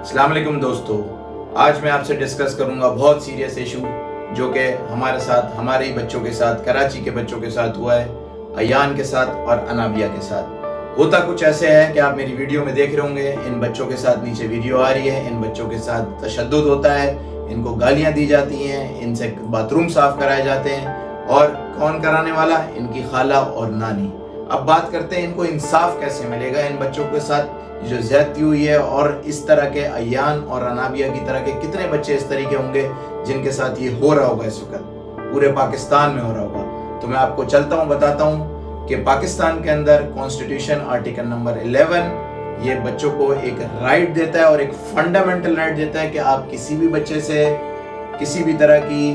अस्सलाम वालेकुम दोस्तों, आज मैं आपसे डिस्कस करूंगा बहुत सीरियस इशू जो कि हमारे साथ, हमारे ही बच्चों के साथ, कराची के बच्चों के साथ हुआ है, अयान के साथ और अनाबिया के साथ। होता कुछ ऐसे है कि आप मेरी वीडियो में देख रहे होंगे, इन बच्चों के साथ नीचे वीडियो आ रही है, इन बच्चों के साथ तशद्दुद होता है, इनको गालियां दी जाती हैं, इनसे बाथरूम साफ कराए जाते हैं। और कौन कराने वाला? इनकी खाला और नानी। अब बात करते हैं इनको इंसाफ कैसे मिलेगा। इन बच्चों के साथ जो ज्यादती हुई है, और इस तरह के अयान और अनाबिया की तरह के कितने बच्चे इस तरीके होंगे जिनके साथ ये हो रहा होगा, इस वक्त पूरे पाकिस्तान में हो रहा होगा। तो मैं आपको चलता हूँ, बताता हूँ कि पाकिस्तान के अंदर कॉन्स्टिट्यूशन आर्टिकल नंबर 11 ये बच्चों को एक राइट देता है, और एक फंडामेंटल राइट देता है कि आप किसी भी बच्चे से किसी भी तरह की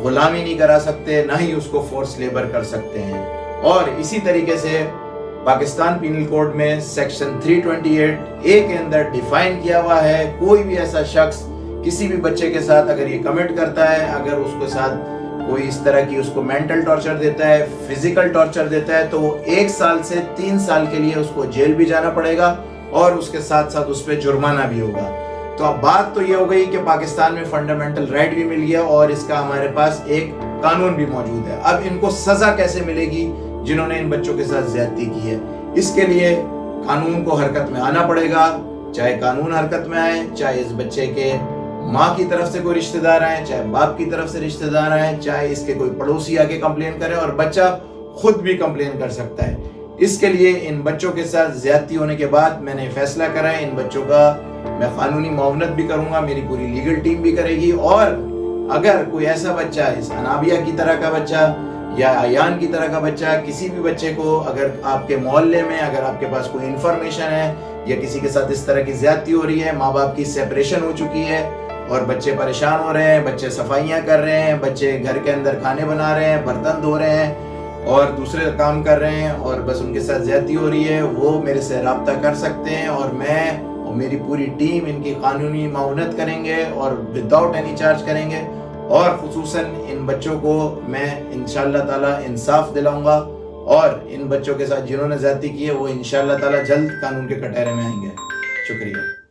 गुलामी नहीं करा सकते, ना ही उसको फोर्स लेबर कर सकते हैं। और इसी तरीके से पाकिस्तान पीनल कोड में सेक्शन 328A के अंदर डिफाइन किया हुआ है, कोई भी ऐसा शख्स किसी भी बच्चे के साथ अगर ये कमिट करता है, अगर उसके साथ कोई इस तरह की उसको मेंटल टॉर्चर देता है, फिजिकल टॉर्चर देता है, तो वो 1 साल से 3 साल के लिए उसको जेल भी जाना पड़ेगा, और उसके साथ साथ उस पर जुर्माना भी होगा। तो अब बात तो ये हो गई कि पाकिस्तान में फंडामेंटल राइट भी मिल गया, और इसका हमारे पास एक कानून भी मौजूद है। अब इनको सजा कैसे मिलेगी जिन्होंने इन बच्चों के साथ ज्यादती की है? इसके लिए कानून को हरकत में आना पड़ेगा। चाहे कानून हरकत में आए, चाहे इस बच्चे के माँ की तरफ से कोई रिश्तेदार आए, चाहे बाप की तरफ से रिश्तेदार आए, चाहे इसके कोई पड़ोसी आके कंप्लेन करे, और बच्चा खुद भी कंप्लेन कर सकता है। इसके लिए इन बच्चों के साथ ज्यादती होने के बाद मैंने फैसला करा है, इन बच्चों का मैं कानूनी मुआवनत भी करूंगा, मेरी पूरी लीगल टीम भी करेगी। और अगर कोई ऐसा बच्चा, इस अनाबिया की तरह का बच्चा या अयान की तरह का बच्चा, किसी भी बच्चे को अगर आपके मोहल्ले में, अगर आपके पास कोई इंफॉर्मेशन है या किसी के साथ इस तरह की ज्यादती हो रही है, माँ बाप की सेपरेशन हो चुकी है और बच्चे परेशान हो रहे हैं, बच्चे सफाइयाँ कर रहे हैं, बच्चे घर के अंदर खाने बना रहे हैं, बर्तन धो रहे हैं और दूसरे काम कर रहे हैं, और बस उनके साथ ज्यादती हो रही है, वो मेरे से रब्ता कर सकते हैं, और मैं और मेरी पूरी टीम इनकी कानूनी मुआवनत करेंगे और विदाउट एनी चार्ज करेंगे। और खुसूसन इन बच्चों को मैं इंशाअल्लाह ताला इंसाफ दिलाऊंगा, और इन बच्चों के साथ जिन्होंने ज्यादती की है वो इंशाअल्लाह ताला जल्द कानून के कटहरे में आएंगे। शुक्रिया।